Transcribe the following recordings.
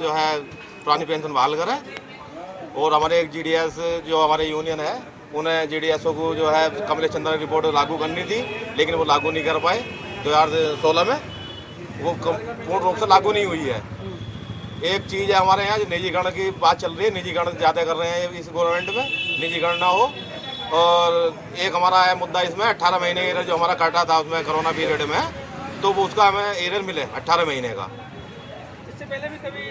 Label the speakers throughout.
Speaker 1: जो है पुरानी पेंशन बहाल करें, और हमारे एक जीडीएस जो हमारे यूनियन है उन्हें जीडीएसओ को जो है कमलेश चंद्र रिपोर्ट लागू करनी थी, लेकिन वो लागू नहीं कर पाए। 2016 में वो पूर्ण रूप से लागू नहीं हुई है। एक चीज़ है हमारे यहाँ जो निजीकरण की बात चल रही है, निजीकरण ज़्यादा कर रहे हैं इस गवर्नमेंट में, निजीकरण ना हो। और एक हमारा है मुद्दा इसमें 18 महीने एरियर जो हमारा काटा था उसमें कोरोना पीरियड में, तो वो उसका हमें एरियर मिले 18 महीने का।
Speaker 2: इससे पहले भी कभी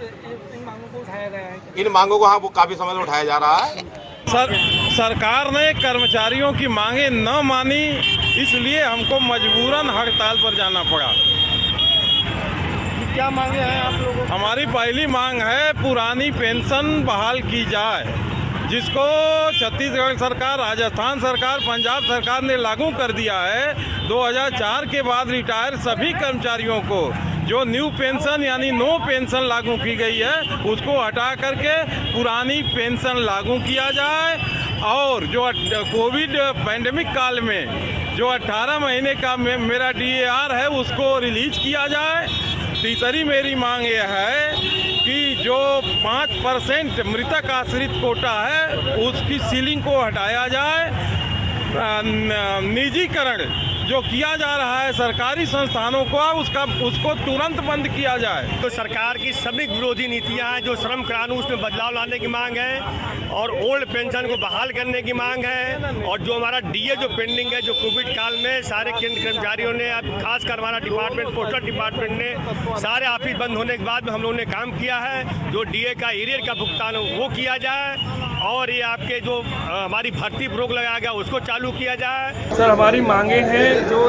Speaker 2: इन मांगों को उठाया गया है?
Speaker 1: इन मांगों को हाँ वो काफ़ी समय से उठाया जा रहा है।
Speaker 3: सरकार ने कर्मचारियों की मांगे न मानी, इसलिए हमको मजबूरन हड़ताल पर जाना पड़ा।
Speaker 2: क्या मांगे हैं आप लोगों?
Speaker 3: हमारी पहली मांग है पुरानी पेंशन बहाल की जाए, जिसको छत्तीसगढ़ सरकार, राजस्थान सरकार, पंजाब सरकार ने लागू कर दिया है। 2004 के बाद रिटायर सभी कर्मचारियों को जो न्यू पेंशन यानी नो पेंशन लागू की गई है उसको हटा करके पुरानी पेंशन लागू किया जाए, और जो कोविड पैंडेमिक काल में जो 18 महीने का मेरा DAR है उसको रिलीज किया जाए। तीसरी मेरी मांग ये है कि जो 5% मृतक आश्रित कोटा है उसकी सीलिंग को हटाया जाए। निजीकरण जो किया जा रहा है सरकारी संस्थानों को उसको तुरंत बंद किया जाए।
Speaker 4: तो सरकार की सभी विरोधी नीतियां हैं, जो श्रम कानून उसमें बदलाव लाने की मांग है, और ओल्ड पेंशन को बहाल करने की मांग है, और जो हमारा DA जो पेंडिंग है, जो कोविड काल में सारे केंद्र कर्मचारियों ने, अब खासकर हमारा डिपार्टमेंट पोस्टल डिपार्टमेंट ने सारे ऑफिस बंद होने के बाद हम लोगों ने काम किया है, जो DA का एरियर का भुगतान वो किया जाए, और ये आपके जो हमारी भर्ती पर रोक लगाया गया उसको चालू किया जाए।
Speaker 5: सर हमारी मांगे हैं जो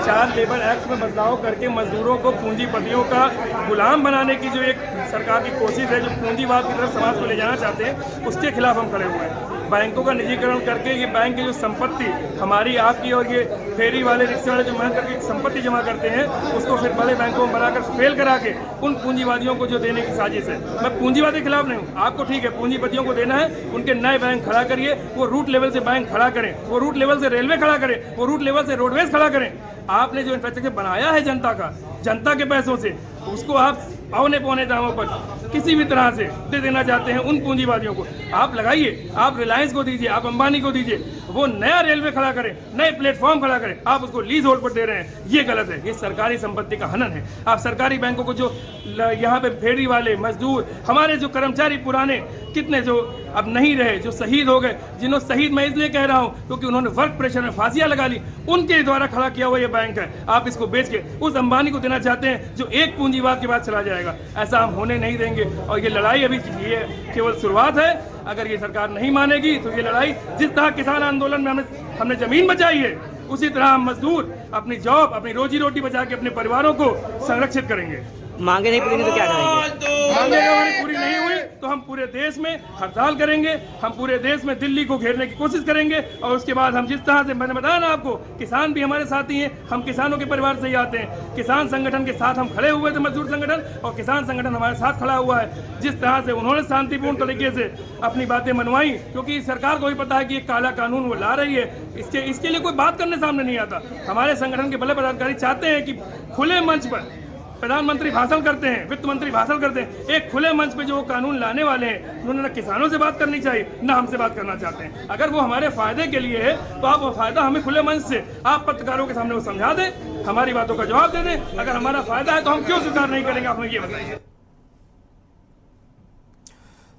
Speaker 5: 4 लेबर एक्ट में बदलाव करके मजदूरों को पूंजीपतियों का गुलाम बनाने की जो एक सरकार की कोशिश है, जो पूंजीवाद की तरफ समाज को ले जाना चाहते हैं, उसके खिलाफ हम खड़े हुए हैं। बैंकों का निजीकरण करके ये बैंक की जो संपत्ति हमारी आपकी और ये फेरी वाले रिक्शे वाले जो मेहनत करके संपत्ति जमा करते हैं उसको फिर बड़े बैंकों में बनाकर फेल करा के उन पूंजीवादियों को जो देने की साजिश है। मैं पूंजीवाद के खिलाफ नहीं हूँ, आपको ठीक है पूंजीपतियों को देना है, उनके नए बैंक खड़ा करिए, वो रूट लेवल से बैंक खड़ा करें, वो रूट लेवल से रेलवे खड़ा करें, वो रूट लेवल से रोडवेज खड़ा करें। आपने जो इंफ्रास्ट्रक्चर बनाया है जनता का, जनता के पैसों से, उसको आप औने पौने दामों पर किसी भी तरह से दे देना चाहते हैं उन पूंजीवादियों को। आप लगाइए, आप रिलायंस को दीजिए, आप अंबानी को दीजिए, वो नया रेलवे खड़ा करें, नए प्लेटफॉर्म खड़ा करें, आप उसको लीज होल्ड पर दे रहे हैं, ये गलत है, ये सरकारी संपत्ति का हनन है। आप सरकारी बैंकों को जो यहाँ पे फेरी वाले मजदूर, हमारे जो कर्मचारी पुराने कितने जो अब नहीं रहे, जो शहीद हो गए, जिन्होंने शहीद मैं इसलिए कह रहा हूँ क्योंकि उन्होंने वर्क प्रेशर में फांसियां लगा ली, उनके द्वारा खड़ा किया हुआ ये बैंक है। आप इसको बेच के उस अंबानी को देना चाहते हैं जो एक पूंजीवाद के बाद चला जाएगा। ऐसा हम होने नहीं देंगे, और ये लड़ाई अभी ये केवल शुरुआत है। अगर ये सरकार नहीं मानेगी तो ये लड़ाई, जिस तरह किसान आंदोलन में हमने जमीन बचाई है, उसी तरह हम मजदूर अपनी जॉब, अपनी रोजी रोटी बचा के अपने परिवारों को संरक्षित करेंगे।
Speaker 2: मांगे नहीं पूरी तो क्या करेंगे?
Speaker 5: मांगे हमारी पूरी नहीं हुई तो हम पूरे देश में हड़ताल करेंगे, हम पूरे देश में दिल्ली को घेरने की कोशिश करेंगे, और उसके बाद हम जिस तरह से, मैंने बताया ना आपको, किसान भी हमारे साथी हैं, हम किसानों के परिवार से ही आते हैं, किसान संगठन के साथ हम खड़े हुए थे, मजदूर संगठन और किसान संगठन हमारे साथ खड़ा हुआ है। जिस तरह से उन्होंने शांतिपूर्ण तरीके से अपनी बातें मनवाई, क्योंकि सरकार को भी पता है कि एक काला कानून वो ला रही है, इसके लिए कोई बात करने सामने नहीं आता। हमारे संगठन के बड़े पदाधिकारी चाहते हैं कि खुले मंच पर प्रधानमंत्री भाषण करते हैं, वित्त मंत्री भाषण करते हैं, एक खुले मंच पे जो कानून लाने वाले हैं उन्होंने न किसानों से बात करनी चाहिए, न हमसे बात करना चाहते हैं। अगर वो हमारे फायदे के लिए है तो आप वो फायदा हमें खुले मंच से आप पत्रकारों के सामने वो समझा दें, हमारी बातों का जवाब दे दें। अगर हमारा फायदा है तो हम क्यों स्वीकार नहीं करेंगे, आप मुझे ये बताइए।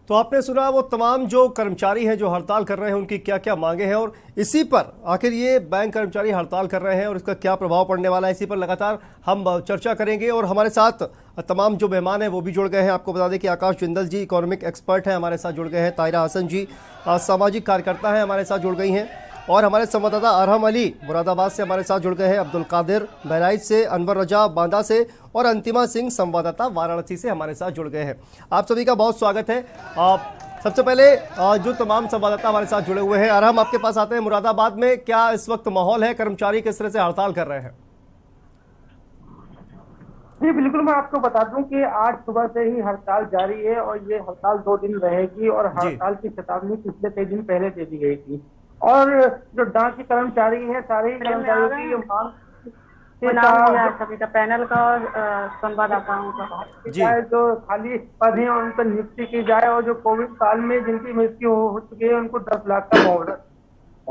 Speaker 6: तो आपने सुना वो तमाम जो कर्मचारी हैं जो हड़ताल कर रहे हैं, उनकी क्या क्या मांगे हैं, और इसी पर आखिर ये बैंक कर्मचारी हड़ताल कर रहे हैं और इसका क्या प्रभाव पड़ने वाला है, इसी पर लगातार हम चर्चा करेंगे। और हमारे साथ तमाम जो मेहमान हैं वो भी जुड़ गए हैं। आपको बता दें कि आकाश जिंदल जी इकोनॉमिक एक्सपर्ट हैं, हमारे साथ जुड़ गए हैं। ताहिरा हसन जी सामाजिक कार्यकर्ता हैं, हमारे साथ जुड़ गई हैं। और हमारे संवाददाता अरहम अली मुरादाबाद से हमारे साथ जुड़ गए हैं, अब्दुल कादिर बहराइच से, अनवर रजा बांदा से और अंतिमा सिंह संवाददाता वाराणसी से हमारे साथ जुड़ गए हैं। आप सभी का बहुत स्वागत है। सबसे पहले जो तमाम संवाददाता हमारे साथ जुड़े हुए हैं, अरहम आपके पास आते हैं। मुरादाबाद में क्या इस वक्त माहौल है, कर्मचारी किस तरह से हड़ताल कर रहे हैं?
Speaker 7: जी बिल्कुल, मैं आपको बता दूं कि आज सुबह से ही हड़ताल जारी है और ये हड़ताल 2 दिन रहेगी, और हड़ताल की चेतावनी पिछले 3 दिन पहले दे दी गई थी। और जो डाक के कर्मचारी हैं, सारे कर्मचारियों की
Speaker 8: नाम लिया है सभी का, पैनल का और संवाददाताओं का।
Speaker 6: जी।
Speaker 7: जो खाली पद हैं उन पर नियुक्ति की जाए और जो कोविड काल में जिनकी मृत्यु हो चुकी है उनको 10 लाख का मुआवजा दिया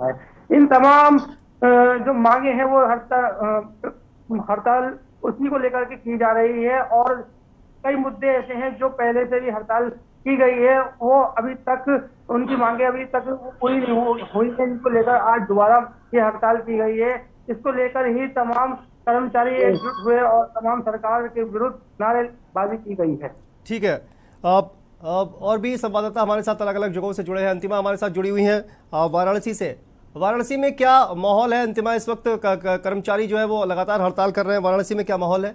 Speaker 7: जाए। इन तमाम जो मांगे हैं वो हड़ताल उसी को लेकर के की जा रही है और कई मुद्दे ऐसे हैं जो पहले से भी हड़ताल की गई है, वो अभी तक उनकी मांगे अभी तक पूरी नहीं हुई है, जिनको लेकर आज दोबारा ये हड़ताल की गई है। इसको लेकर ही तमाम कर्मचारी एकजुट हुए और तमाम सरकार के विरुद्ध नारेबाजी की गई है।
Speaker 6: ठीक है। अब और भी संवाददाता हमारे साथ अलग अलग जगहों से जुड़े हैं। अंतिमा हमारे साथ जुड़ी हुई हैं वाराणसी से। वाराणसी में क्या माहौल है अंतिमा? इस वक्त कर्मचारी जो है वो लगातार हड़ताल कर रहे हैं, वाराणसी में क्या माहौल है?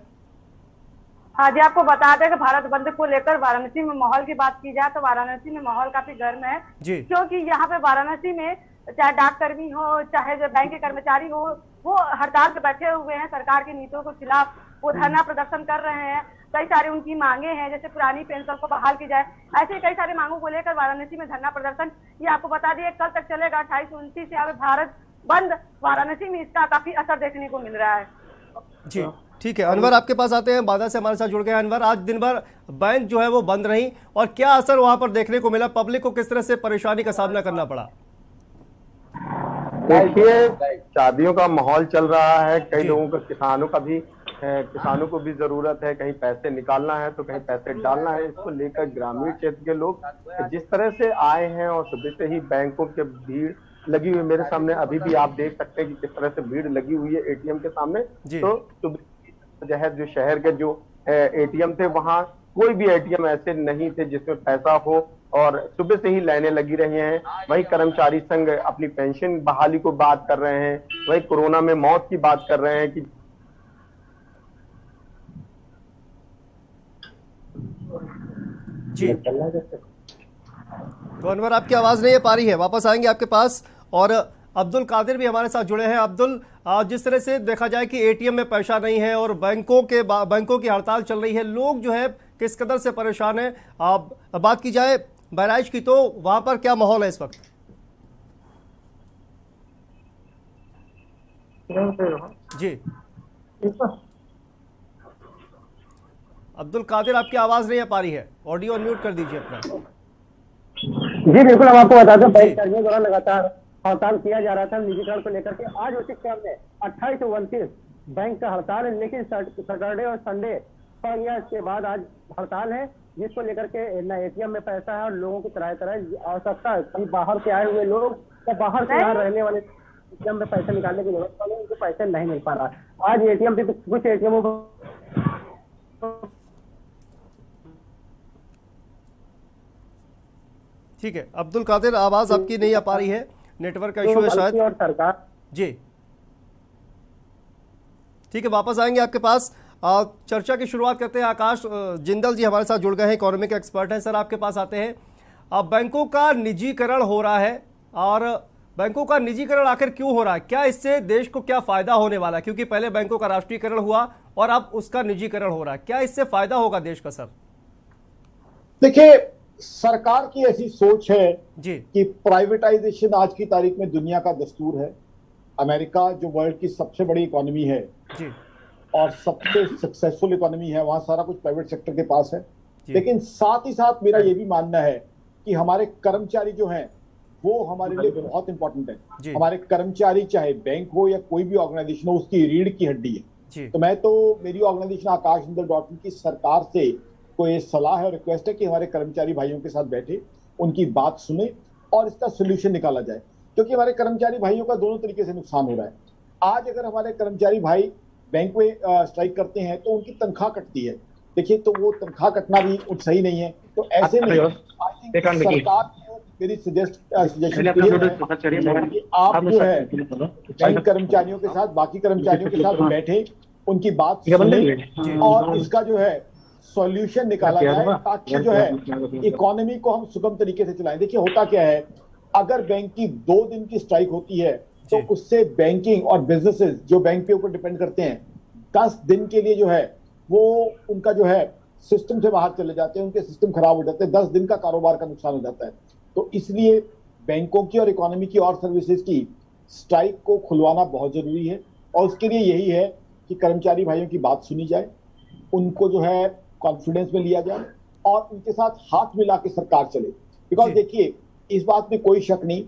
Speaker 8: हाँ जी, आपको बता दें कि भारत बंद को लेकर वाराणसी में माहौल की बात की जाए तो वाराणसी में माहौल काफी गर्म है
Speaker 6: जी।
Speaker 8: क्योंकि यहाँ पे वाराणसी में चाहे डाककर्मी हो चाहे जो बैंक के कर्मचारी हो, वो हड़ताल पे बैठे हुए हैं। सरकार की नीतियों के खिलाफ वो धरना प्रदर्शन कर रहे हैं। कई सारी उनकी मांगे हैं, जैसे पुरानी पेंशन को बहाल की जाए, ऐसे कई सारी मांगों को लेकर वाराणसी में धरना प्रदर्शन, ये आपको बता दिए कल तक चलेगा। 28-29 से भारत बंद, वाराणसी में इसका काफी असर देखने को मिल रहा है।
Speaker 6: जी ठीक है। अनवर आपके पास आते हैं, बांदा से हमारे साथ जुड़ गए। अनवर, आज दिन भर बैंक जो है वो बंद रही और क्या असर वहां पर देखने को मिला? पब्लिक को किस तरह से परेशानी का सामना करना पड़ा?
Speaker 9: देखिए, शादियों का माहौल चल रहा है। कई लोगों को, किसानों को भी जरूरत है, कहीं पैसे निकालना है तो कहीं पैसे डालना है। इसको लेकर ग्रामीण क्षेत्र के लोग जिस तरह से आए हैं और सुबह से ही बैंकों के भीड़ लगी हुई, मेरे सामने अभी भी आप देख सकते हैं कि किस तरह से भीड़ लगी हुई है एटीएम के सामने। तो सुबह जो शहर के जो एटीएम थे, वहाँ कोई भी एटीएम ऐसे नहीं थे जिसमें पैसा हो और सुबह से ही लाइनें लगी रही हैं। वही कर्मचारी संघ अपनी पेंशन बहाली को बात कर रहे हैं, वही कोरोना में मौत की बात कर रहे हैं कि
Speaker 6: जी। तो अनवर, आपकी आवाज नहीं आ पा रही है, वापस आएंगे आपके पास। और अब्दुल कादिर भी हमारे साथ जुड़े हैं। अब्दुल, जिस तरह से देखा जाए कि एटीएम में पैसा नहीं है और बैंकों की हड़ताल चल रही है, लोग जो है किस कदर से परेशान है? बात की जाए बहराइच की तो वहां पर क्या माहौल है इस वक्त? जी अब्दुल कादिर, आपकी आवाज नहीं आ पा रही है, ऑडियो अनम्यूट कर दीजिए अपना।
Speaker 10: जी बिल्कुल, हम आपको बता दें बैंक कर्मियों द्वारा लगातार हड़ताल किया जा रहा था निजीकरण को लेकर के। आज उसी क्रम में 28 से 29 बैंक का हड़ताल है, लेकिन सैटरडे और संडे पर या इसके बाद आज हड़ताल है, जिसको लेकर के न एटीएम में पैसा है और लोगों की तरह तरह आवश्यकता है। कहीं बाहर से आए हुए लोग या बाहर से यहाँ रहने वाले एटीएम में पैसे निकालने की जरूरत पड़े, उनको पैसे नहीं मिल पा रहा। आज एटीएम भी कुछ एटीएमों
Speaker 6: ठीक है। अब्दुल कादिर, आवाज आपकी नहीं आ पा रही है, नेटवर्क का इशू है शायद।
Speaker 10: और सरकार
Speaker 6: जी ठीक है, वापस आएंगे आपके पास। चर्चा की शुरुआत करते हैं। आकाश जिंदल जी हमारे साथ जुड़ गए हैं, इकोनॉमिक एक्सपर्ट हैं। सर, आपके पास आते हैं। अब बैंकों का निजीकरण हो रहा है और बैंकों का निजीकरण आखिर क्यों हो रहा है? क्या इससे देश को क्या फायदा होने वाला है? क्योंकि पहले बैंकों का राष्ट्रीयकरण हुआ और अब उसका निजीकरण हो रहा है, क्या इससे फायदा होगा देश का? सर
Speaker 11: देखिए, सरकार की ऐसी सोच है
Speaker 6: जी
Speaker 11: कि प्राइवेटाइजेशन आज की तारीख में दुनिया का दस्तूर है। अमेरिका जो वर्ल्ड की सबसे बड़ी इकोनॉमी है
Speaker 6: जी
Speaker 11: और सबसे सक्सेसफुल इकोनॉमी है, वहां सारा कुछ प्राइवेट सेक्टर के पास है। लेकिन साथ ही साथ मेरा ये भी मानना है कि हमारे कर्मचारी जो हैं वो हमारे लिए बहुत इंपॉर्टेंट है। हमारे कर्मचारी चाहे बैंक हो या कोई भी ऑर्गेनाइजेशन हो, उसकी रीढ़ की हड्डी है। तो मैं तो मेरी ऑर्गेनाइजेशन आकाशजिंदल.in की सरकार से को ये सलाह है और रिक्वेस्ट है कि हमारे कर्मचारी भाइयों के साथ बैठे, उनकी बात सुने और इसका सोल्यूशन निकाला जाए, क्योंकि हमारे कर्मचारी भाइयों का दोनों तरीके से नुकसान हो रहा है। आज अगर हमारे कर्मचारी भाई बैंक में स्ट्राइक करते हैं तो उनकी तनख्वाह कटती है। देखिए, तो वो तनख्वाह कटना भी सही नहीं है। तो ऐसे में सरकार मेरी सजेशन कि आप जो है बैंक कर्मचारियों के साथ, बाकी कर्मचारियों के साथ बैठे, उनकी बात सुने और इसका जो है सॉल्यूशन निकाला जाए, ताकि जो है इकोनॉमी को हम सुगम तरीके से चलाएं। देखिए, होता क्या है, अगर बैंक की 2 दिन की स्ट्राइक होती है तो उससे बैंकिंग और बिजनेसेस जो बैंक के ऊपर डिपेंड करते हैं 10 दिन के लिए जो है वो उनका जो है सिस्टम से बाहर चले जाते हैं, उनके सिस्टम खराब हो जाते हैं, 10 दिन का कारोबार का नुकसान हो जाता है। तो इसलिए बैंकों की और इकोनॉमी की और सर्विसेज की स्ट्राइक को खुलवाना बहुत जरूरी है और उसके लिए यही है कि कर्मचारी भाइयों की बात सुनी जाए, उनको जो है कॉन्फिडेंस में लिया जाए और उनके साथ हाथ मिला के सरकार चले। बिकॉज देखिए, इस बात में कोई शक नहीं,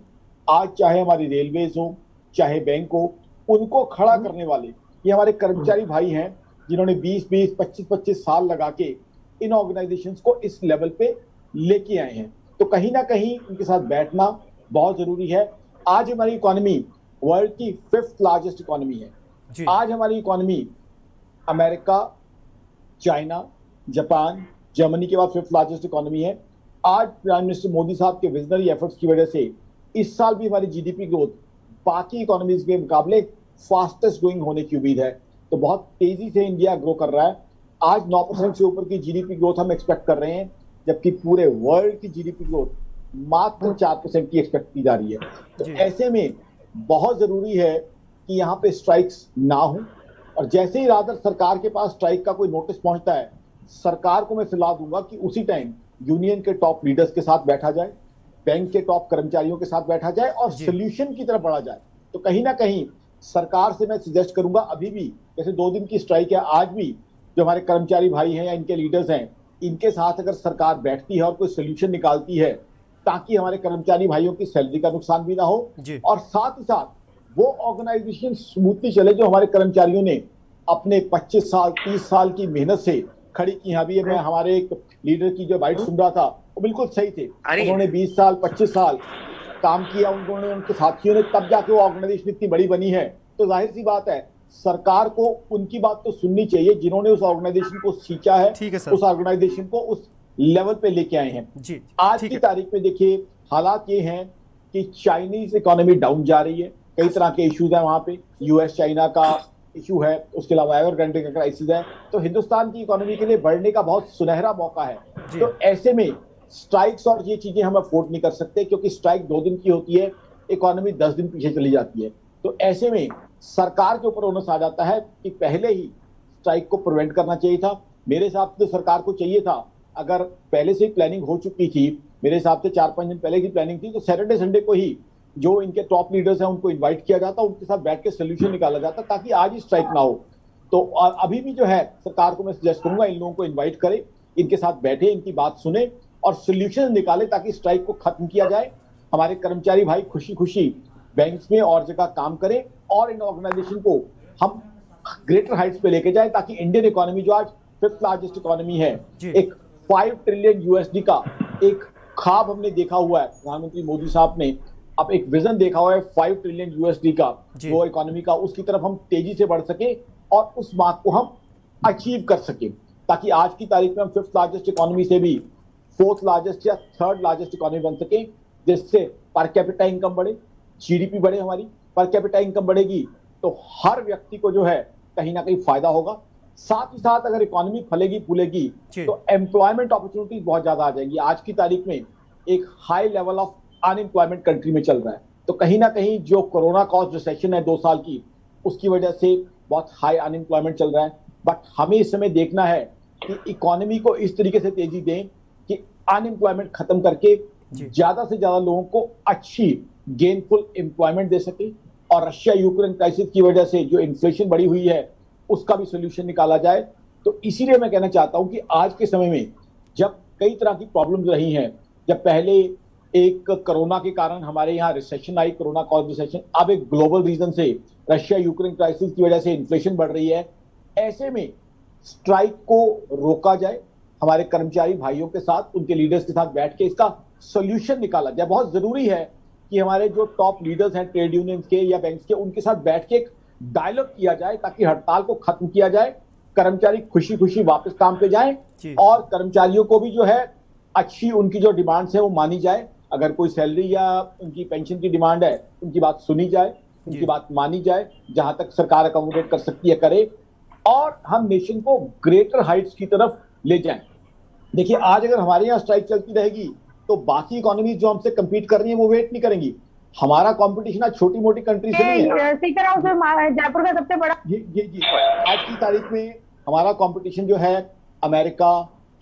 Speaker 11: आज चाहे हमारी रेलवेज हो, चाहे बैंक हो, उनको खड़ा करने वाले ये हमारे कर्मचारी भाई हैं, जिन्होंने 20-20, 25-25 साल लगा के इन ऑर्गेनाइजेशंस को इस लेवल पे लेके आए हैं। तो कहीं ना कहीं उनके साथ बैठना बहुत जरूरी है। आज हमारी इकोनॉमी वर्ल्ड की 5th लार्जेस्ट इकोनॉमी है। आज हमारी economy America, China, Japan, Germany के बाद 5th लार्जेस्ट इकोनॉमी है। आज प्राइम मिनिस्टर मोदी साहब के विजनरी एफर्ट्स की वजह से इस साल भी हमारी जीडीपी ग्रोथ बाकी इकोनॉमीज के मुकाबले फास्टेस्ट ग्रोइंग होने की उम्मीद है। तो बहुत तेजी से इंडिया ग्रो कर रहा है। आज 9% से ऊपर की जीडीपी ग्रोथ हम एक्सपेक्ट कर रहे हैं, जबकि पूरे वर्ल्ड की जीडीपी ग्रोथ मात्र 4% की एक्सपेक्ट की जा रही है। तो ऐसे में बहुत जरूरी है कि यहाँ पे स्ट्राइक्स ना हो, और जैसे ही रादर सरकार के पास स्ट्राइक का कोई नोटिस पहुंचता है, सरकार को मैं सलाह दूंगा कि उसी टाइम यूनियन के टॉप लीडर्स के साथ बैठा जाए, बैंक के टॉप कर्मचारियों के साथ बैठा जाए और सोल्यूशन की तरफ बढ़ा जाए। तो कहीं ना कहीं सरकार से मैं सजेस्ट करूंगा, अभी भी जैसे 2 दिन की स्ट्राइक है, आज भी जो हमारे कर्मचारी भाई हैं या इनके लीडर्स हैं, इनके साथ अगर सरकार बैठती है और कोई सोल्यूशन निकालती है, ताकि हमारे कर्मचारी भाइयों की सैलरी का नुकसान भी ना हो, और साथ ही साथ वो ऑर्गेनाइजेशन स्मूथली चले जो हमारे कर्मचारियों ने अपने 25 साल 30 साल की मेहनत से खड़ी की। अभी मैं हमारे एक लीडर की जो बाइट सुन रहा था, वो बिल्कुल सही थे। उन्होंने 20 साल 25 साल काम किया, उन्होंने, उनके साथियों ने, तब जाके वो ऑर्गेनाइजेशन इतनी बड़ी बनी है। तो जाहिर सी बात है, सरकार को उनकी बात तो सुननी चाहिए जिन्होंने उस ऑर्गेनाइजेशन को सींचा है, उस ऑर्गेनाइजेशन को उस लेवल पे लेके आए हैं। आज की तारीख में देखिए हालात ये हैं कि चाइनीज इकोनॉमी डाउन जा रही है, कई तरह के इश्यूज है वहां पे, यूएस चाइना का इशू है, उसके अलावा एवरग्रांडे का क्राइसिस है। तो हिंदुस्तान की इकोनॉमी के लिए बढ़ने का बहुत सुनहरा मौका है। तो ऐसे में स्ट्राइक्स और ये चीजें हम अफोर्ड नहीं कर सकते, क्योंकि स्ट्राइक 2 दिन की होती है, इकोनॉमी 10 दिन पीछे चली जाती है। तो ऐसे में सरकार के ऊपर ओनस आ जाता है कि पहले ही स्ट्राइक को प्रिवेंट करना चाहिए था। मेरे हिसाब से सरकार को चाहिए था, अगर पहले से ही प्लानिंग हो चुकी थी, मेरे हिसाब से 4-5 दिन पहले की प्लानिंग थी, तो सैटरडे संडे को ही जो इनके टॉप लीडर्स हैं उनको इनवाइट किया जाता, उनके साथ बैठ के सोल्यूशन निकाला जाता, ताकि आज ही स्ट्राइक ना हो। तो अभी भी जो है सरकार को मैं सजेस्ट करूंगा, इन लोगों को इन्वाइट करे, इनके साथ बैठे, इनकी बात सुने और सोल्यूशन निकाले, ताकि स्ट्राइक को खत्म किया जाए। हमारे कर्मचारी भाई खुशी खुशी बैंक्स में और जगह काम करें और इन ऑर्गेनाइजेशन को हम ग्रेटर हाइट्स पे लेके जाएं, ताकि इंडियन इकोनॉमी जो आज 5th लार्जेस्ट इकोनॉमी है, एक 5 ट्रिलियन यूएसडी का एक ख्वाब हमने देखा हुआ है, प्रधानमंत्री मोदी साहब ने अब एक विजन देखा हुआ है 5 ट्रिलियन यूएसडी का, वो इकोनॉमी का, उसकी तरफ हम तेजी से बढ़ सके और उस मार्क को हम अचीव कर सके, ताकि आज की तारीख में हम 5th लार्जेस्ट इकोनॉमी से भी 4th लार्जेस्ट या 3rd लार्जेस्ट इकोनॉमी बन सके, जिससे पर कैपिटा इनकम बढ़े, जीडीपी बढ़े, हमारी पर कैपिटा इनकम बढ़ेगी तो हर व्यक्ति को जो है कहीं ना कहीं फायदा होगा। साथ ही साथ अगर इकोनॉमी फलेगी फूलेगी तो एम्प्लॉयमेंट अपॉर्चुनिटीज बहुत ज्यादा आ जाएंगी। आज की तारीख में एक high level of unemployment country में चल रहा है, तो कहीं ना कहीं जो कोरोना कॉज रिसेशन है 2 साल की, उसकी वजह से बहुत हाई अनएम्प्लॉयमेंट चल रहा है। बट हमें इस समय देखना है कि इकोनॉमी को इस तरीके से तेजी दें कि अनएम्प्लॉयमेंट खत्म करके ज्यादा से ज्यादा लोगों को अच्छी गेनफुल एम्प्लॉयमेंट दे सके, और रशिया यूक्रेन क्राइसिस की वजह से जो इन्फ्लेशन बढ़ी हुई है उसका भी सोल्यूशन निकाला जाए। तो इसीलिए मैं कहना चाहता हूं कि आज के समय में जब कई तरह की प्रॉब्लम्स रही हैं, जब पहले एक कोरोना के कारण हमारे यहाँ रिसेशन आई, कोरोना कॉज रिसेशन, अब एक ग्लोबल रीजन से रशिया यूक्रेन क्राइसिस की वजह से इन्फ्लेशन बढ़ रही है, ऐसे में स्ट्राइक को रोका जाए, हमारे कर्मचारी भाइयों के साथ, उनके लीडर्स के साथ बैठ के इसका सोल्यूशन निकाला जाए। बहुत जरूरी है कि हमारे जो टॉप लीडर्स हैं ट्रेड यूनियंस के या बैंक्स के, उनके साथ बैठ के एक डायलॉग किया जाए, ताकि हड़ताल को खत्म किया जाए, कर्मचारी खुशी खुशी वापस काम पे जाएं और कर्मचारियों को भी जो है अच्छी उनकी जो डिमांड्स है वो मानी जाए। अगर कोई सैलरी या उनकी पेंशन की डिमांड है, उनकी बात सुनी जाए, उनकी बात मानी जाए, जहां तक सरकार अकोमोडेट कर सकती है करे, और हम नेशन को ग्रेटर हाइट्स की तरफ ले जाएं। देखिए आज अगर हमारे यहाँ स्ट्राइक चलती रहेगी तो बाकी इकोनॉमीज जो हमसे कम्पीट कर रही है वो वेट नहीं करेंगी। हमारा कंपटीशन आज छोटी मोटी कंट्री से नहीं है।
Speaker 8: जयपुर का सबसे बड़ा
Speaker 11: जी आज की तारीख में हमारा कंपटीशन जो है अमेरिका,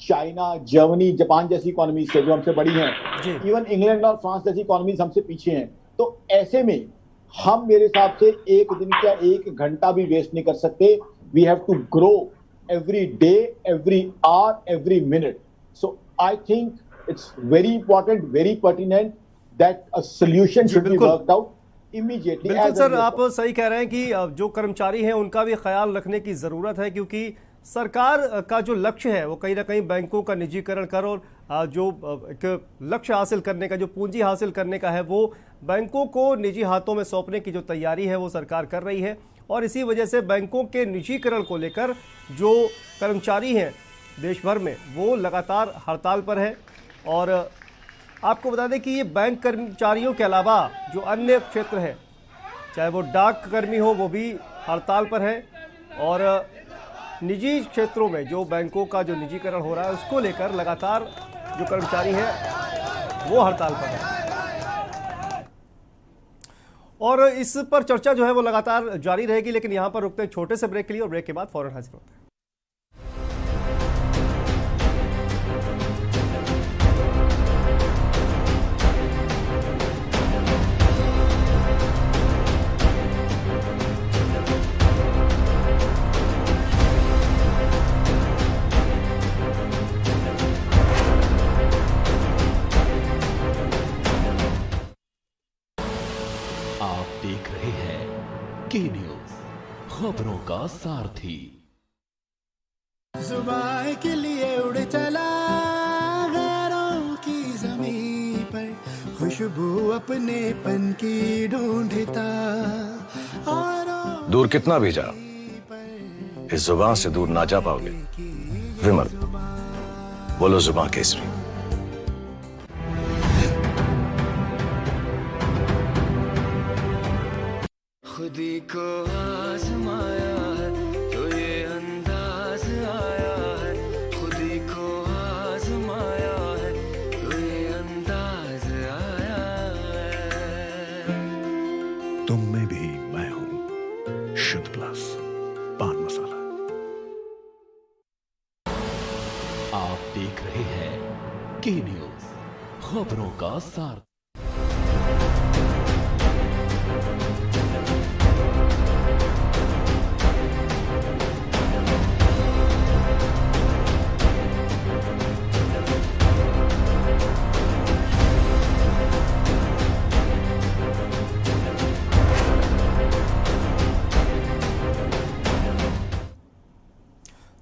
Speaker 11: चाइना, जर्मनी, जापान जैसी इकोनॉमीज से, जो हमसे बड़ी हैं। इवन इंग्लैंड और फ्रांस जैसी इकोनॉमीज हमसे पीछे हैं। तो ऐसे में हम मेरे हिसाब से एक दिन का 1 घंटा भी वेस्ट नहीं कर सकते। We have to grow every day, every hour, every minute. So I think it's very important, very pertinent that a solution should be worked out immediately.
Speaker 6: बिल्कुल सर, आप सही कह रहे हैं कि जो कर्मचारी हैं उनका भी ख्याल रखने की ज़रूरत है, क्योंकि सरकार का जो लक्ष्य है वो कहीं ना कहीं बैंकों का निजीकरण कर और जो एक लक्ष्य हासिल करने का, जो पूंजी हासिल करने का है, वो बैंकों को निजी हाथों में सौंपने की जो तैयारी है वो सरकार कर रही है। और इसी वजह से बैंकों के निजीकरण को लेकर जो कर्मचारी हैं देश भर में वो लगातार हड़ताल पर है। और आपको बता दें कि ये बैंक कर्मचारियों के अलावा जो अन्य क्षेत्र है, चाहे वो डाक कर्मी हो, वो भी हड़ताल पर है। और निजी क्षेत्रों में जो बैंकों का जो निजीकरण हो रहा है उसको लेकर लगातार जो कर्मचारी है वो हड़ताल पर है। और इस पर चर्चा जो है वो लगातार जारी रहेगी, लेकिन यहाँ पर रुकते हैं छोटे से ब्रेक के लिए और ब्रेक के बाद फौरन हाजिर होते हैं।
Speaker 12: देख रहे हैं के न्यूज, खबरों का सारथी।
Speaker 13: जुबान के लिए उड़ चला गैरों की ज़मीं पर, खुशबू अपने पन की ढूंढता।
Speaker 14: दूर कितना भी जा, इस जुबान से दूर ना जा पाओगे। विमल, बोलो जुबान केसरी।
Speaker 13: खुदी को आजमाया है तो ये अंदाज आया है, खुदी को आजमाया है तो ये अंदाज आया है।
Speaker 12: तुम में भी मैं हूं, शुद्ध प्लस पान मसाला। आप देख रहे हैं के न्यूज, खबरों का सार।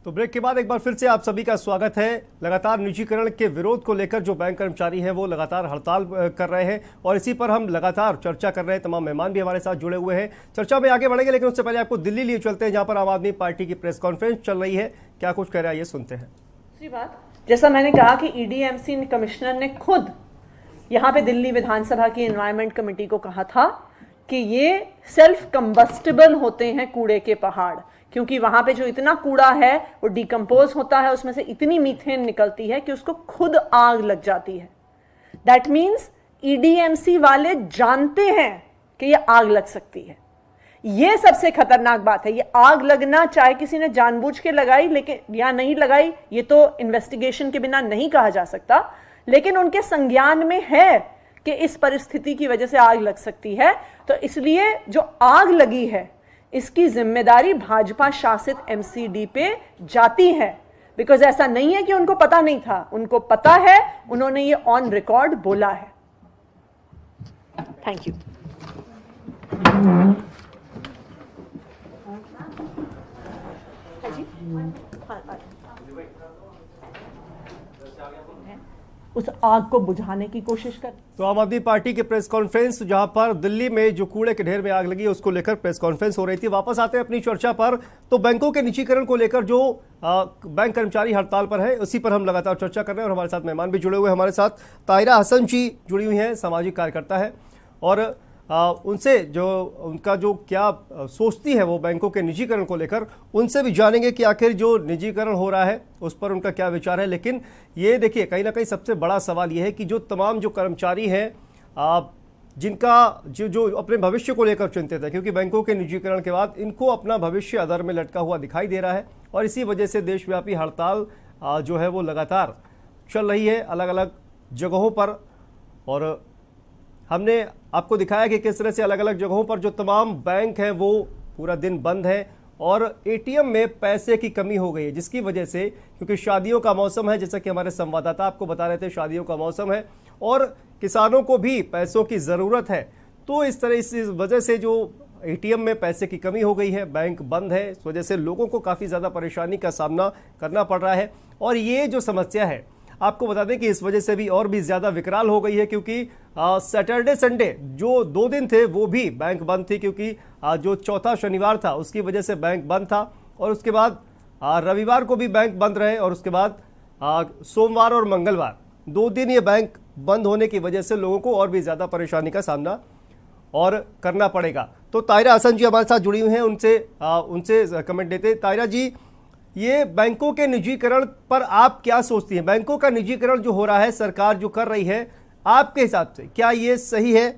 Speaker 6: तो ब्रेक के बाद एक बार फिर से आप सभी का स्वागत है। लगातार निजीकरण के विरोध को लेकर जो बैंक कर्मचारी हैं वो लगातार हड़ताल कर रहे हैं और इसी पर हम लगातार चर्चा कर रहे हैं। तमाम मेहमान भी हमारे साथ जुड़े हुए हैं, चर्चा में आगे बढ़ेंगे, लेकिन उससे पहले आपको दिल्ली लिए चलते हैं जहां पर आम आदमी पार्टी की प्रेस कॉन्फ्रेंस चल रही है। क्या कुछ कह रहा है ये सुनते हैं।
Speaker 15: दूसरी बात, जैसा मैंने कहा कि ईडीएमसी कमिश्नर ने खुद यहाँ पे दिल्ली विधानसभा की एनवायरमेंट कमेटी को कहा था कि ये सेल्फ कंबस्टिबल होते हैं कूड़े के पहाड़, क्योंकि वहां पे जो इतना कूड़ा है वो डिकम्पोज होता है, उसमें से इतनी मीथेन निकलती है कि उसको खुद आग लग जाती है। दैट मीन्स ईडीएमसी वाले जानते हैं कि ये आग लग सकती है। ये सबसे खतरनाक बात है। ये आग लगना चाहे किसी ने जानबूझ के लगाई लेकिन या नहीं लगाई, ये तो इन्वेस्टिगेशन के बिना नहीं कहा जा सकता, लेकिन उनके संज्ञान में है कि इस परिस्थिति की वजह से आग लग सकती है। तो इसलिए जो आग लगी है इसकी जिम्मेदारी भाजपा शासित एमसीडी पे जाती है, बिकॉज ऐसा नहीं है कि उनको पता नहीं था, उनको पता है, उन्होंने ये ऑन रिकॉर्ड बोला है। Thank you. उस आग को बुझाने की कोशिश कर।
Speaker 6: तो आम आदमी पार्टी की प्रेस कॉन्फ्रेंस जहां पर दिल्ली में जो कूड़े के ढेर में आग लगी उसको लेकर प्रेस कॉन्फ्रेंस हो रही थी। वापस आते हैं अपनी चर्चा पर। तो बैंकों के निजीकरण को लेकर जो बैंक कर्मचारी हड़ताल पर है उसी पर हम लगातार चर्चा कर रहे हैं और हमारे साथ मेहमान भी जुड़े हुए हैं। हमारे साथ ताहिरा हसन जी जुड़ी हुई हैं, सामाजिक कार्यकर्ता है, और उनसे जो उनका जो क्या सोचती है वो बैंकों के निजीकरण को लेकर, उनसे भी जानेंगे कि आखिर जो निजीकरण हो रहा है उस पर उनका क्या विचार है। लेकिन ये देखिए, कहीं ना कहीं सबसे बड़ा सवाल ये है कि जो तमाम जो कर्मचारी हैं जिनका जो अपने भविष्य को लेकर चिंतित है, क्योंकि बैंकों के निजीकरण के बाद इनको अपना भविष्य अधर में लटका हुआ दिखाई दे रहा है और इसी वजह से देशव्यापी हड़ताल जो है वो लगातार चल रही है अलग अलग जगहों पर। और हमने आपको दिखाया कि किस तरह से अलग अलग जगहों पर जो तमाम बैंक हैं वो पूरा दिन बंद है और एटीएम में पैसे की कमी हो गई है, जिसकी वजह से, क्योंकि शादियों का मौसम है, जैसा कि हमारे संवाददाता आपको बता रहे थे, शादियों का मौसम है और किसानों को भी पैसों की ज़रूरत है, तो इस वजह से जो एटीएम में पैसे की कमी हो गई है, बैंक बंद है, इस वजह से लोगों को काफ़ी ज़्यादा परेशानी का सामना करना पड़ रहा है। और ये जो समस्या है, आपको बता दें कि इस वजह से भी और भी ज़्यादा विकराल हो गई है, क्योंकि सैटरडे संडे जो 2 दिन थे वो भी बैंक बंद थी, क्योंकि जो चौथा शनिवार था उसकी वजह से बैंक बंद था, और उसके बाद रविवार को भी बैंक बंद रहे, और उसके बाद सोमवार और मंगलवार 2 दिन ये बैंक बंद होने की वजह से लोगों को और भी ज़्यादा परेशानी का सामना और करना पड़ेगा। तो तायरा हसन जी हमारे साथ जुड़ी हुई हैं, उनसे कमेंट देते। तायरा जी, ये बैंकों के निजीकरण पर आप क्या सोचती हैं? बैंकों का निजीकरण जो हो रहा है, सरकार जो कर रही है, आपके हिसाब से क्या ये सही है?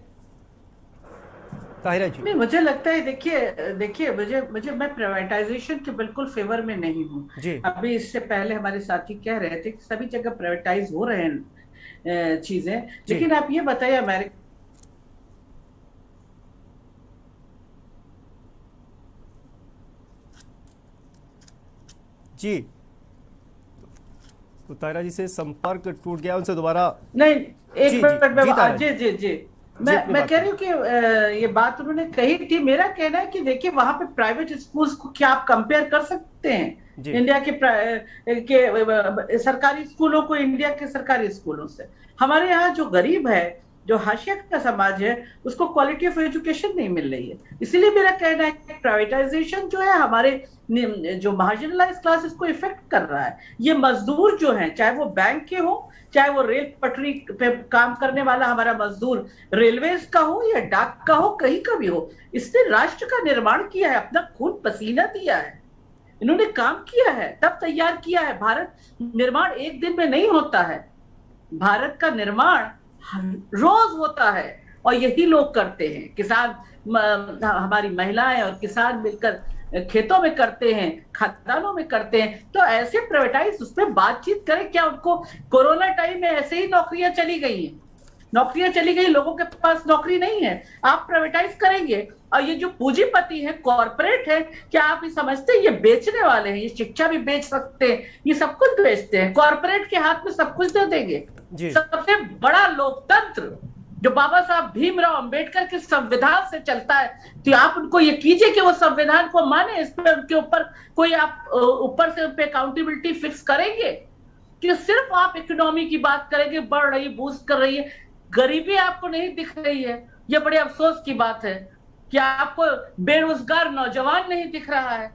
Speaker 6: ताहिरा जी।
Speaker 16: नहीं, मुझे लगता है, देखिए मुझे मैं प्राइवेटाइजेशन के बिल्कुल फेवर में नहीं हूँ। अभी इससे पहले हमारे साथी कह रहे थे कि सभी जगह प्राइवेटाइज हो रहे हैं चीजें, लेकिन आप ये बताइए अमेरिका
Speaker 6: जी, तो तायरा जी से संपर्क टूट गया, उनसे दोबारा
Speaker 16: नहीं, एक मिनट जी मैं कह रही हूँ कि ये बात उन्होंने कही थी। मेरा कहना है कि देखिए, वहां पे प्राइवेट स्कूल्स को क्या आप कंपेयर कर सकते हैं इंडिया के सरकारी स्कूलों को इंडिया के सरकारी स्कूलों से? हमारे यहाँ जो गरीब है, जो हाशिया का समाज है, उसको क्वालिटी ऑफ एजुकेशन नहीं मिल रही है। इसीलिए मेरा कहना है कि प्राइवेटाइजेशन जो है हमारे जो मार्जिनलाइज क्लासेस को इफेक्ट कर रहा है। ये मजदूर जो हैं, चाहे वो बैंक के हो, चाहे वो रेल पटरी पे काम करने वाला हमारा मजदूर रेलवेज का हो या डाक का हो, कहीं का भी हो, इसने राष्ट्र का निर्माण किया है, अपना खून पसीना दिया है, इन्होंने काम किया है, तब तैयार किया है। भारत निर्माण एक दिन में नहीं होता है, भारत का निर्माण रोज होता है और यही लोग करते हैं। किसान, हमारी महिलाएं और किसान मिलकर खेतों में करते हैं, खदानों में करते हैं। तो ऐसे प्राइवेटाइज उसमें बातचीत करें क्या? उनको कोरोना टाइम में ऐसे ही नौकरियां चली गई हैं, लोगों के पास नौकरी नहीं है, आप प्राइवेटाइज करेंगे। और ये जो पूंजीपति है, कॉर्पोरेट है, क्या आप ये समझते हैं ये बेचने वाले हैं? ये शिक्षा भी बेच सकते हैं, ये सब कुछ बेचते हैं, कॉर्पोरेट के हाथ में सब कुछ दे देंगे। सबसे बड़ा लोकतंत्र जो बाबा साहब भीमराव अंबेडकर के संविधान से चलता है, तो आप उनको ये कीजिए कि वो संविधान को माने। इस पर उनके ऊपर कोई आप ऊपर से उन पे अकाउंटेबिलिटी फिक्स करेंगे कि सिर्फ आप इकोनॉमी की बात करेंगे, बढ़ रही, बूस्ट कर रही है, गरीबी आपको नहीं दिख रही है। ये बड़े अफसोस की बात है कि आपको बेरोजगार नौजवान नहीं दिख रहा है।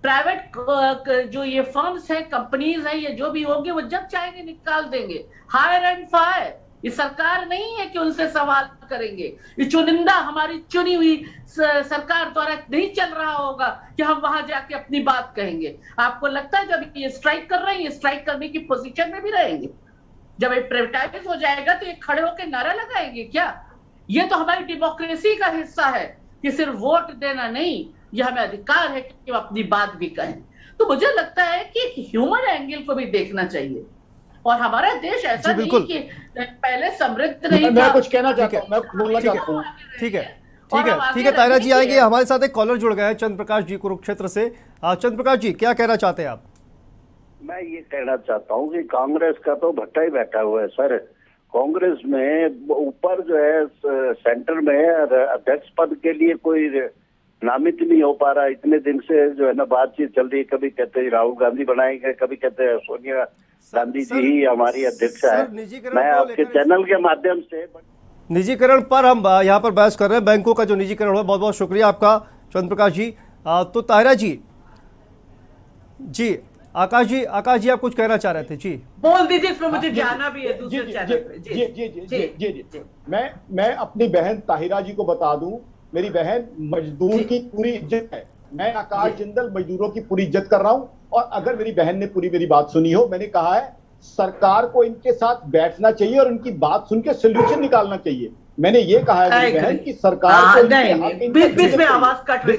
Speaker 16: प्राइवेट जो ये फर्म्स हैं, कंपनीज हैं, ये जो भी होंगे वो जब चाहेंगे निकाल देंगे, हायर एंड फायर। ये सरकार नहीं है कि उनसे सवाल करेंगे, ये चुनिंदा हमारी चुनी हुई सरकार द्वारा नहीं चल रहा होगा कि हम वहां जाके अपनी बात कहेंगे। आपको लगता है जब ये स्ट्राइक कर रहे हैं, ये स्ट्राइक करने की पोजीशन में भी रहेंगे? जब ये प्राइवेटाइज हो जाएगा तो ये खड़े होकर नारा लगाएंगे क्या? ये तो हमारी डेमोक्रेसी का हिस्सा है कि सिर्फ वोट देना नहीं, ये हमें अधिकार है कि हम अपनी बात भी कहें। तो मुझे लगता है कि एक ह्यूमन एंगल को भी देखना चाहिए। और हमारा देश ऐसा नहीं कि पहले समृद्ध नहीं था।
Speaker 11: मैं कुछ कहना चाहता हूं, मैं बोलना चाहता हूं।
Speaker 6: ठीक है तायरा जी आएंगे। हमारे साथ एक कॉलर जुड़ गए हैं, चंद्र प्रकाश जी कुरुक्षेत्र से। चंद्र प्रकाश जी, क्या कहना चाहते हैं आप?
Speaker 17: मैं ये कहना चाहता हूँ कि कांग्रेस का तो भट्टा ही बैठा हुआ है सर। कांग्रेस में ऊपर जो है सेंटर में अध्यक्ष पद के लिए कोई नामित नहीं हो पा रहा। इतने दिन से जो है ना बातचीत चल रही है, कभी कहते हैं राहुल गांधी बनाएंगे, कभी कहते हैं सोनिया गांधी जी ही हमारी अध्यक्ष है। मैं आपके चैनल के माध्यम से
Speaker 6: निजीकरण पर हम यहाँ पर बहस कर रहे हैं, बैंकों का जो निजीकरण हुआ। बहुत बहुत शुक्रिया आपका चंद्र प्रकाश जी। तो ताहिरा जी, आकाश जी आप कुछ कहना चाह रहे थे? जी
Speaker 16: बोल दीजिए, इसमें मुझे जाना भी है दूसरे चैनल पे।
Speaker 11: जी मैं अपनी बहन ताहिरा जी को बता दूं, मेरी बहन मजदूर की पूरी इज्जत है। मैं आकाश जिंदल मजदूरों की पूरी इज्जत कर रहा हूं। और अगर मेरी बहन ने पूरी मेरी बात सुनी हो, मैंने कहा है सरकार को इनके साथ बैठना चाहिए और उनकी बात सुन के सोल्यूशन निकालना चाहिए। मैंने ये कहा है मेरी बहन की सरकार को
Speaker 16: बीच में आवाज कट रही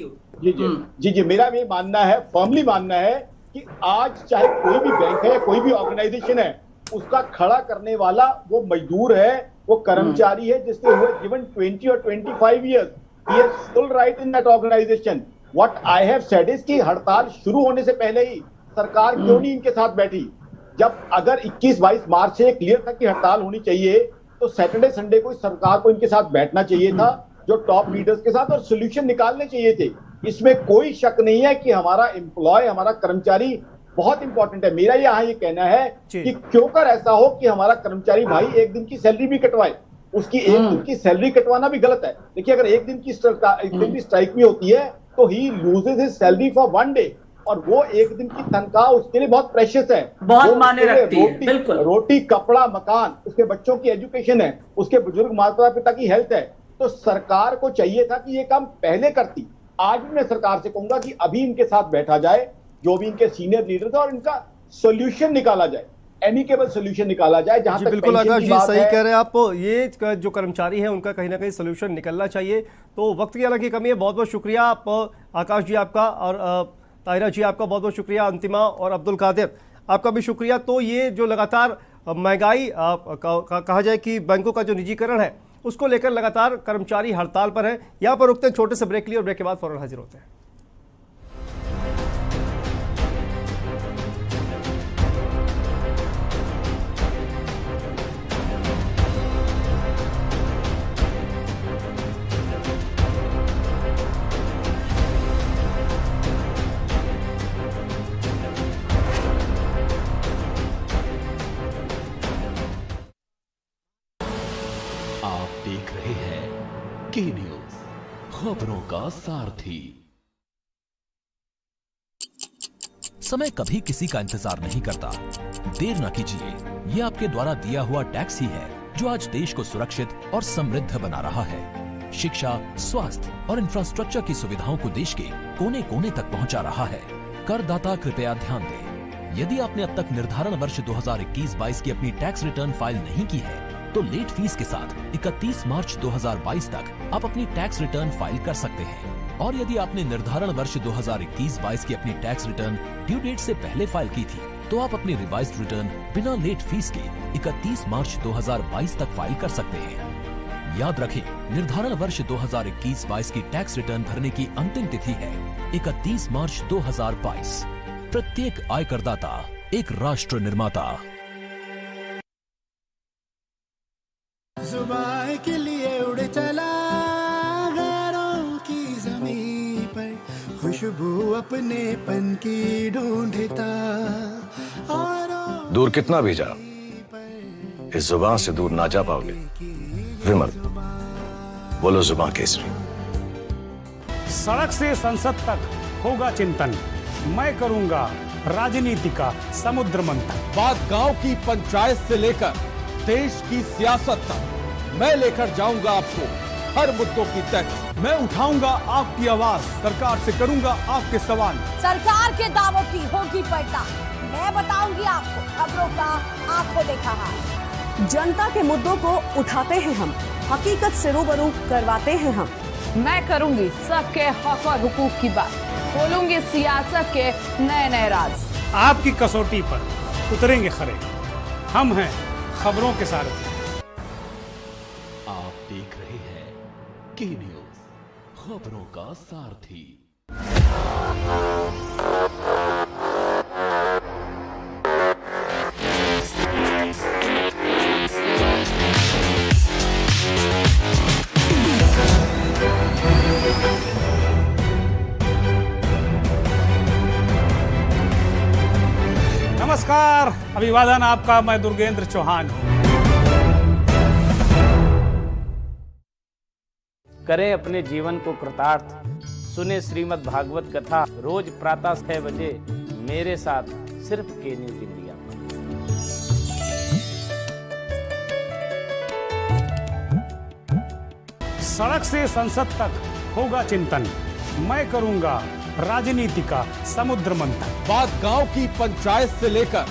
Speaker 16: है।
Speaker 11: जी मेरा ये मानना है, फर्मली मानना है कि आज चाहे कोई भी बैंक है या कोई भी ऑर्गेनाइजेशन है, उसका खड़ा करने वाला वो मजदूर है, वो कर्मचारी है जिसने गिवन 20 और 25 years, he has full right in that organization। What I have said is कि हड़ताल शुरू होने से पहले ही सरकार क्यों नहीं इनके साथ बैठी? जब अगर 21-22 मार्च से क्लियर था कि हड़ताल होनी चाहिए, तो सैटरडे संडे को सरकार को इनके साथ बैठना चाहिए था, जो टॉप लीडर्स के साथ, और सोल्यूशन निकालने चाहिए थे। इसमें कोई शक नहीं है कि हमारा एम्प्लॉय, हमारा कर्मचारी बहुत इंपॉर्टेंट है। मेरा यहाँ ये कहना है कि क्यों कर ऐसा हो कि हमारा कर्मचारी भाई एक दिन की सैलरी भी कटवाए। उसकी एक दिन की सैलरी कटवाना भी गलत है। देखिए, अगर एक दिन की स्ट्राइक भी होती है तो ही loses his salary for 1 day, और वो एक दिन की तनख्वाह उसके लिए बहुत प्रेशियस है,
Speaker 16: बहुत मायने रखती है। बिल्कुल,
Speaker 11: रोटी, कपड़ा, मकान, उसके बच्चों की एजुकेशन है, उसके बुजुर्ग माता पिता की हेल्थ है। तो सरकार को चाहिए था कि ये काम पहले करती। आज भी मैं सरकार से कहूंगा कि अभी इनके साथ बैठा जाए, जो भी इनके सीनियर लीडर थे, और इनका सोल्यूशन निकाला जाए, एमिकेबल सोल्यूशन निकाला जाए। जहां तक
Speaker 6: बिल्कुल आकाश जी सही कह रहे हैं आप, ये जो कर्मचारी है उनका कहीं ना कहीं सोल्यूशन निकलना चाहिए। तो वक्त की हालांकि कमी है। बहुत बहुत शुक्रिया आप आकाश जी आपका, और ताहिरा जी आपका बहुत बहुत शुक्रिया, अंतिमा और अब्दुल कादिर आपका भी शुक्रिया। तो ये जो लगातार महंगाई कहा जाए कि बैंकों का जो निजीकरण है उसको लेकर लगातार कर्मचारी हड़ताल पर है। यहाँ पर रुकते हैं छोटे से ब्रेक लिए, और ब्रेक के बाद फौरन हाजिर होते हैं।
Speaker 12: देख रहे हैं के न्यूज, खबरों का सारथी।
Speaker 18: समय कभी किसी का इंतजार नहीं करता। देर न कीजिए, ये आपके द्वारा दिया हुआ टैक्स ही है जो आज देश को सुरक्षित और समृद्ध बना रहा है। शिक्षा, स्वास्थ्य और इंफ्रास्ट्रक्चर की सुविधाओं को देश के कोने कोने तक पहुंचा रहा है। करदाता कृपया ध्यान दें, यदि आपने अब तक निर्धारण वर्ष 2021-22 की अपनी टैक्स रिटर्न फाइल नहीं की है तो लेट फीस के साथ 31 मार्च 2022 तक आप अपनी टैक्स रिटर्न फाइल कर सकते हैं। और यदि आपने निर्धारण वर्ष 2021-22 की अपनी टैक्स रिटर्न ड्यू डेट से पहले फाइल की थी तो आप अपनी रिवाइज्ड रिटर्न बिना लेट फीस के 31 मार्च 2022 तक फाइल कर सकते हैं। याद रखें, निर्धारण वर्ष 2021-22 की टैक्स रिटर्न भरने की अंतिम तिथि है 31 मार्च 2022। प्रत्येक आयकरदाता एक राष्ट्र निर्माता।
Speaker 13: जुबान के लिए उड़ चला गैरों की ज़मीं पर, खुशबू अपने पन की ढूंढता। और
Speaker 14: दूर कितना भी जा, इस जुबान से दूर ना जा पाओगे। विमल, बोलो जुबान केसरी।
Speaker 19: सड़क से संसद तक होगा चिंतन, मैं करूंगा राजनीति का समुद्र मंथन।
Speaker 3: बात गांव की पंचायत से लेकर देश की सियासत तक मैं लेकर जाऊंगा आपको हर मुद्दों की तक।
Speaker 19: मैं उठाऊंगा आपकी आवाज, सरकार से करूंगा आपके सवाल।
Speaker 20: सरकार के दावों की होगी पलटा, मैं बताऊंगी आपको खबरों का आंखों देखा हाल।
Speaker 15: जनता के मुद्दों को उठाते हैं हम, हकीकत से रूबरू करवाते हैं हम।
Speaker 21: मैं करूंगी सबके हक और हुकूक की बात, खोलूंगी सियासत के नए नए राज।
Speaker 19: आपकी कसौटी पर उतरेंगे खरे, हम हैं खबरों के सारथी।
Speaker 12: आप देख रहे हैं के न्यूज, खबरों का सारथी।
Speaker 19: नमस्कार, अभिवादन आपका। मैं दुर्गेंद्र चौहान हूं।
Speaker 22: करें अपने जीवन को कृतार्थ, सुने श्रीमद् भागवत कथा रोज प्रातः 6 बजे मेरे साथ सिर्फ के न्यूज इंडिया।
Speaker 19: सड़क से संसद तक होगा चिंतन, मैं करूंगा राजनीति का समुद्र मंथन।
Speaker 3: बात गांव की पंचायत से लेकर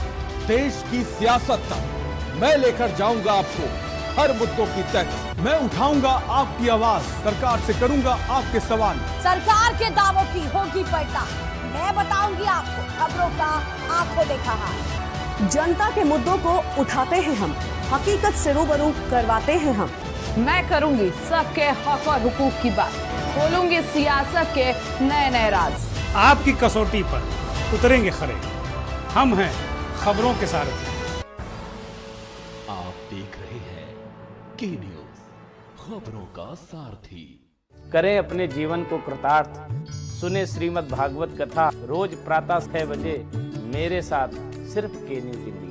Speaker 3: देश की सियासत तक मैं लेकर जाऊंगा आपको हर मुद्दों की तक।
Speaker 19: मैं उठाऊंगा आपकी आवाज, सरकार से करूंगा आपके सवाल।
Speaker 20: सरकार के दावों की होगी पलटा, मैं बताऊंगी आपको खबरों का आंखों देखा हाल।
Speaker 15: जनता के मुद्दों को उठाते हैं हम, हकीकत से रूबरू करवाते हैं हम।
Speaker 21: मैं करूंगी सबके हक और हुकूक की बात, खोलूंगी सियासत के नए नए राज।
Speaker 19: आपकी कसौटी पर उतरेंगे खरे, हम हैं खबरों के सारथी।
Speaker 12: आप देख रहे हैं के न्यूज, खबरों का सारथी।
Speaker 22: करें अपने जीवन को कृतार्थ, सुने श्रीमद् भागवत कथा रोज प्रातः 6 बजे मेरे साथ सिर्फ के न्यूज इंडिया।